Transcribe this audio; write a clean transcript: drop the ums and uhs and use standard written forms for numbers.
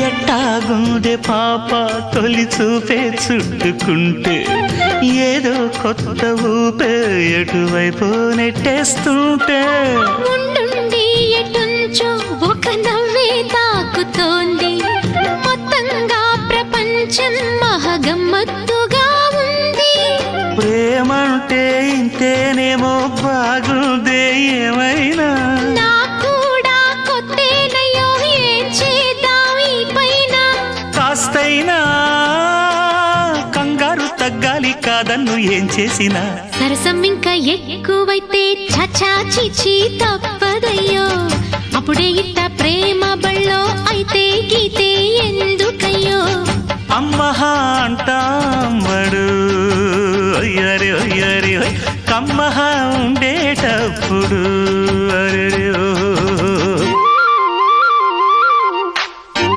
ఎట్టాగుందే పాప తొలి చూపే చుట్టుకుంటే ఏదో కొత్త ఊపే ఎటువైపు నెట్టేస్తుంటే ఉండుండి ఎటుంచో ఒక నవ్వే తాకుతోంది మొత్తంగా ప్రపంచం మహగమ్మత్తుగా ఉంది ప్రేమంటే ఇంతేనేమో బాగుందే ఏమైనా కూడా కొత్తేనయ్యో ఏం చేద్దాం ఈ పైన కాస్తైనా కంగారు తగ్గాలి కాదన్ను ఏం చేసినా సరసం ఇంకా ఎక్కువైతే చచా చిచి తప్పదయ్యో అప్పుడే ఇట్ట ప్రేమ బళ్ళో అయితే గీతే ఎందుకయ్యో అమ్మహా అంటాంబడు అయ్యరి అయ్యరి కమ్మహా ఉండేటప్పుడు